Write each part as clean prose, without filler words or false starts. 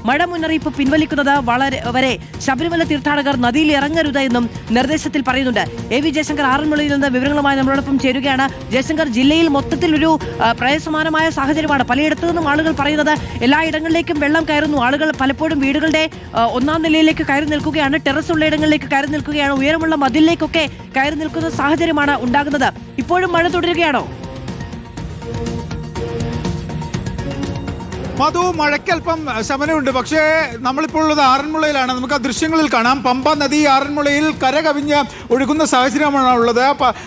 മഴ മുന്നറിയിപ്പ് പിൻവലിക്കുന്നത് വരെ ശബരിമല തീർത്ഥാടകർ നദിയിൽ ഇറങ്ങരുത് എന്നും നിർദ്ദേശത്തിൽ പറയുന്നുണ്ട്. AV ജയശങ്കർ ആറന്മുളയിൽ നിന്ന് വിവരങ്ങളുമായി നമ്മളോടൊപ്പം ചേരുകയാണ്. ജയശങ്കർ, ജില്ലയിൽ മൊത്തത്തിൽ ഒരു പ്രളയസമാനമായ സാഹചര്യമാണ്. പലയിടത്തു നിന്നും ആളുകൾ പറയുന്നത് എല്ലായിടങ്ങളിലേക്കും വെള്ളം കയറുന്നു. ആളുകൾ പലപ്പോഴും വീടുകളുടെ ഒന്നാം നിലയിലേക്ക് കയറി നിൽക്കുകയാണ്, ടെറസ് ഉള്ള ഇടങ്ങളിലേക്ക് കയറി നിൽക്കുകയാണ്, ഉയരമുള്ള മതിലിലേക്കൊക്കെ കയറി നിൽക്കുന്ന സാഹചര്യമാണ് ഉണ്ടാകുന്നത്. ഇപ്പോഴും മഴ തുടരുകയാണോ? മധു, മഴയ്ക്കൽപ്പം ശമനമുണ്ട്. പക്ഷേ നമ്മളിപ്പോൾ ഉള്ളത് ആറന്മുളയിലാണ്. നമുക്ക് ആ ദൃശ്യങ്ങളിൽ കാണാം. പമ്പ നദി ആറന്മുളയിൽ കരകവിഞ്ഞ് ഒഴുകുന്ന സാഹചര്യമാണ് ഉള്ളത്.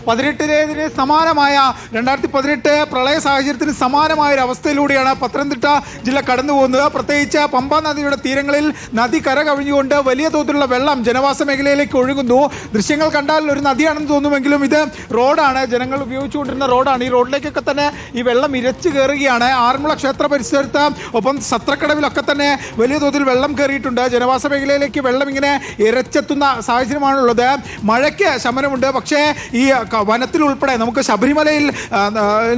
18 സമാനമായ 2018 പ്രളയ സാഹചര്യത്തിന് സമാനമായ ഒരു അവസ്ഥയിലൂടെയാണ് പത്തനംതിട്ട ജില്ല കടന്നു പോകുന്നത്. പ്രത്യേകിച്ച് പമ്പ നദിയുടെ തീരങ്ങളിൽ നദി കരകവിഞ്ഞുകൊണ്ട് വലിയ തോതിലുള്ള വെള്ളം ജനവാസ മേഖലയിലേക്ക് ഒഴുകുന്നു. ദൃശ്യങ്ങൾ കണ്ടാൽ ഒരു നദിയാണെന്ന് തോന്നുമെങ്കിലും ഇത് റോഡാണ്, ജനങ്ങൾ ഉപയോഗിച്ചുകൊണ്ടിരുന്ന റോഡാണ്. ഈ റോഡിലേക്കൊക്കെ തന്നെ ഈ വെള്ളം ഇരച്ചു കയറുകയാണ്. ആറന്മുള ക്ഷേത്ര പരിസരത്ത് ഒപ്പം സത്രക്കടവിലൊക്കെ തന്നെ വലിയ തോതിൽ വെള്ളം കയറിയിട്ടുണ്ട്. ജനവാസ മേഖലയിലേക്ക് വെള്ളം ഇങ്ങനെ ഇരച്ചെത്തുന്ന സാഹചര്യമാണുള്ളത്. മഴയ്ക്ക് ശമനമുണ്ട്. പക്ഷേ ഈ വനത്തിൽ ഉൾപ്പെടെ നമുക്ക് ശബരിമലയിൽ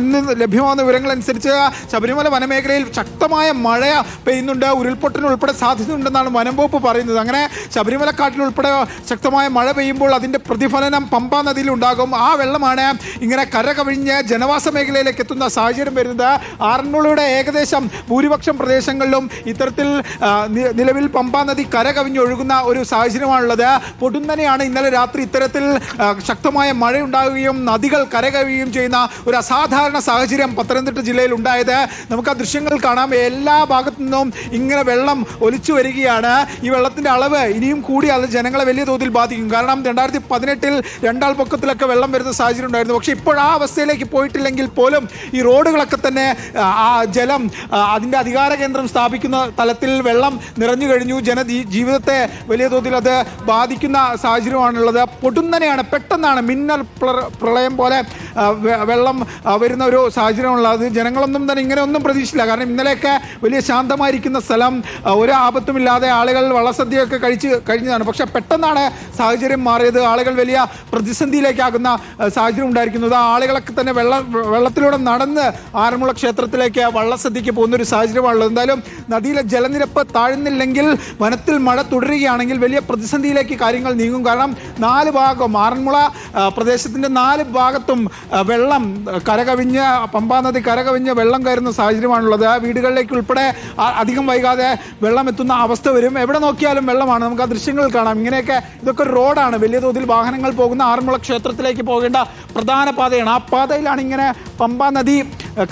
നിന്ന് ലഭ്യമാകുന്ന വിവരങ്ങളനുസരിച്ച് ശബരിമല വനമേഖലയിൽ ശക്തമായ മഴ പെയ്യുന്നുണ്ട്. ഉരുൾപൊട്ടലിന് ഉൾപ്പെടെ സാധ്യതയുണ്ടെന്നാണ് വനം വകുപ്പ് പറയുന്നത്. അങ്ങനെ ശബരിമലക്കാട്ടിൽ ഉൾപ്പെടെ ശക്തമായ മഴ പെയ്യുമ്പോൾ അതിൻ്റെ പ്രതിഫലനം പമ്പാ നദിയിൽ ഉണ്ടാകും. ആ വെള്ളമാണ് ഇങ്ങനെ കരകവിഞ്ഞ് ജനവാസ മേഖലയിലേക്ക് എത്തുന്ന സാഹചര്യം വരുന്നത്. ആറന്മുളയുടെ ഏകദേശം ഭൂരിപക്ഷം പ്രദേശങ്ങളിലും ഇത്തരത്തിൽ നിലവിൽ പമ്പാ നദി കരകവിഞ്ഞൊഴുകുന്ന ഒരു സാഹചര്യമാണുള്ളത്. പൊടുന്നനെയാണ് ഇന്നലെ രാത്രി ഇത്തരത്തിൽ ശക്തമായ മഴയുണ്ടാകുകയും നദികൾ കരകവിയുകയും ചെയ്യുന്ന ഒരു അസാധാരണ സാഹചര്യം പത്തനംതിട്ട ജില്ലയിൽ ഉണ്ടായത്. നമുക്ക് ആ ദൃശ്യങ്ങൾ കാണാം. എല്ലാ ഭാഗത്തു നിന്നും ഇങ്ങനെ വെള്ളം ഒലിച്ചു വരികയാണ്. ഈ വെള്ളത്തിൻ്റെ അളവ് ഇനിയും കൂടി അത് ജനങ്ങളെ വലിയ തോതിൽ ബാധിക്കും. കാരണം 2018 രണ്ടാൾ പൊക്കത്തിലൊക്കെ വെള്ളം വരുന്ന സാഹചര്യം ഉണ്ടായിരുന്നു. പക്ഷേ ഇപ്പോൾ ആ അവസ്ഥയിലേക്ക് പോയിട്ടില്ലെങ്കിൽ പോലും ഈ റോഡുകളൊക്കെ തന്നെ ആ ജലം അതിൻ്റെ അധികാര കേന്ദ്രം സ്ഥാപിക്കുന്ന തലത്തിൽ വെള്ളം നിറഞ്ഞു കഴിഞ്ഞു. ജീവിതത്തെ വലിയ തോതിൽ അത് ബാധിക്കുന്ന സാഹചര്യമാണുള്ളത്. പൊടുന്നനെയാണ്, പെട്ടെന്നാണ് മിന്നൽ പ്രളയം പോലെ വെള്ളം വരുന്ന ഒരു സാഹചര്യമുള്ളത്. ജനങ്ങളൊന്നും തന്നെ ഇങ്ങനെ ഒന്നും പ്രതീക്ഷിച്ചില്ല. കാരണം ഇന്നലെയൊക്കെ വലിയ ശാന്തമായിരിക്കുന്ന സ്ഥലം, ഒരു ആപത്തുമില്ലാതെ ആളുകൾ വള്ളസദ്യയൊക്കെ കഴിഞ്ഞതാണ്. പക്ഷെ പെട്ടെന്നാണ് സാഹചര്യം മാറിയത്. ആളുകൾ വലിയ പ്രതിസന്ധിയിലേക്കാകുന്ന സാഹചര്യം ഉണ്ടായിരിക്കുന്നത്. ആളുകളൊക്കെ തന്നെ വെള്ളത്തിലൂടെ നടന്ന് ആറന്മുള ക്ഷേത്രത്തിലേക്ക് വള്ളസദ്യക്ക് പോകുന്നൊരു സാഹചര്യമാണുള്ളത്. എന്തായാലും നദിയിലെ ജലനിരപ്പ് താഴുന്നില്ലെങ്കിൽ, വനത്തിൽ മഴ തുടരുകയാണെങ്കിൽ വലിയ പ്രതിസന്ധിയിലേക്ക് കാര്യങ്ങൾ നീങ്ങും. കാരണം 4 ഭാഗം ആറന്മുള പ്രദേശത്തിൻ്റെ 4 ഭാഗത്തും വെള്ളം കരകവിഞ്ഞ് പമ്പാ നദി കരകവിഞ്ഞ് വെള്ളം കയറുന്ന സാഹചര്യമാണുള്ളത്. വീടുകളിലേക്ക് ഉൾപ്പെടെ അധികം വൈകാതെ വെള്ളം എത്തുന്ന അവസ്ഥ വരും. എവിടെ നോക്കിയാലും വെള്ളമാണ്. നമുക്ക് ആ ദൃശ്യങ്ങളിൽ കാണാം. ഇങ്ങനെയൊക്കെ ഇതൊക്കെ റോഡാണ്. വലിയ തോതിൽ വാഹനങ്ങൾ പോകുന്ന ആറന്മുള ക്ഷേത്രത്തിലേക്ക് പോകേണ്ട പ്രധാന പാതയാണ്. ആ പാതയിലാണ് ഇങ്ങനെ പമ്പാ നദി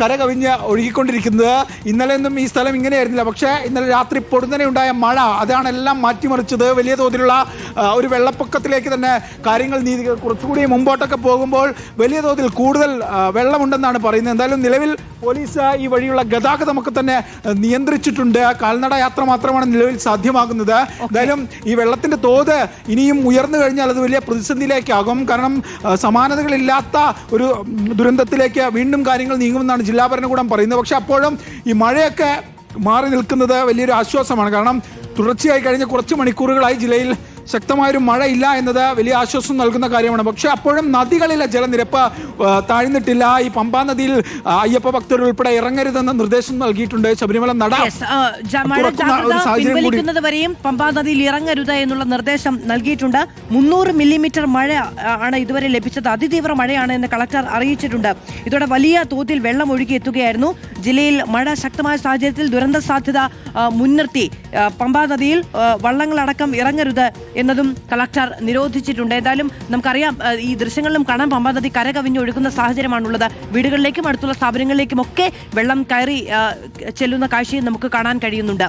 കരകവിഞ്ഞ് ഒഴുകിക്കൊണ്ടിരിക്കുന്നത്. ഇന്നലെയൊന്നും ഈ സ്ഥലം ഇങ്ങനെയായിരുന്നില്ല. പക്ഷേ ഇന്നലെ രാത്രി പൊടുന്നനെ ഉണ്ടായ മഴ അതാണ് എല്ലാം മാറ്റിമറിച്ചത്. വലിയ തോതിലുള്ള ഒരു വെള്ളപ്പൊക്കത്തിലേക്ക് തന്നെ കാര്യങ്ങൾ കുറച്ചുകൂടി മുമ്പോട്ടൊക്കെ പോകുമ്പോൾ വലിയ തോതിൽ കൂടുതൽ വെള്ളമുണ്ടെന്നാണ് പറയുന്നത്. എന്തായാലും നിലവിൽ പോലീസ് ഈ വഴിയുള്ള ഗതാഗതമൊക്കെ തന്നെ നിയന്ത്രിച്ചിട്ടുണ്ട്. കാൽനട യാത്ര മാത്രമാണ് നിലവിൽ സാധ്യമാകുന്നത്. എന്തായാലും ഈ വെള്ളത്തിൻ്റെ തോത് ഇനിയും ഉയർന്നു കഴിഞ്ഞാൽ അത് വലിയ പ്രതിസന്ധിയിലേക്കാകും. കാരണം സമാനതകളില്ലാത്ത ഒരു ദുരന്തത്തിലേക്ക് വീണ്ടും കാര്യങ്ങൾ നീങ്ങുമെന്നാണ് ജില്ലാ ഭരണകൂടം പറയുന്നത്. പക്ഷെ അപ്പോഴും ഈ മഴയൊക്കെ മാറി നിൽക്കുന്നത് വലിയൊരു ആശ്വാസമാണ്. കാരണം തുടർച്ചയായി കഴിഞ്ഞ കുറച്ച് മണിക്കൂറുകളായി ജില്ലയിൽ ശക്തമായൊരു മഴ ഇല്ല എന്നത് വലിയ ആശ്വാസം നൽകുന്ന കാര്യമാണ്. പക്ഷേ അപ്പോഴും നദികളിലെ ജലനിരപ്പ് താഴ്ന്നിട്ടില്ല. ഈ പമ്പാ നദിയിൽ അയ്യപ്പ ഭക്തർ ഉൾപ്പെടെ ഇറങ്ങരുതെന്ന് നിർദ്ദേശം നൽകിയിട്ടുണ്ട്. ശബരിമല നട വരെയും പമ്പാ നദിയിൽ ഇറങ്ങരുത് എന്നുള്ള നിർദ്ദേശം നൽകിയിട്ടുണ്ട്. 300 മില്ലിമീറ്റർ മഴ ആണ് ഇതുവരെ ലഭിച്ചത്. അതിതീവ്ര മഴയാണ് എന്ന് കളക്ടർ അറിയിച്ചിട്ടുണ്ട്. ഇതോടെ വലിയ തോതിൽ വെള്ളം ഒഴുകി എത്തുകയായിരുന്നു. ജില്ലയിൽ മഴ ശക്തമായ സാഹചര്യത്തിൽ ദുരന്ത സാധ്യത മുൻനിർത്തി പമ്പാ നദിയിൽ വള്ളങ്ങളടക്കം ഇറങ്ങരുത് എന്നതും കളക്ടർ നിരോധിച്ചിട്ടുണ്ട്. എന്തായാലും നമുക്കറിയാം, ഈ ദൃശ്യങ്ങളിലും കാണാൻ പമ്പാ നദി കരകവിഞ്ഞ് ഒഴുകുന്ന സാഹചര്യമാണുള്ളത്. വീടുകളിലേക്കും അടുത്തുള്ള സ്ഥാപനങ്ങളിലേക്കും ഒക്കെ വെള്ളം കയറി ചെല്ലുന്ന കാഴ്ചയും നമുക്ക് കാണാൻ കഴിയുന്നുണ്ട്.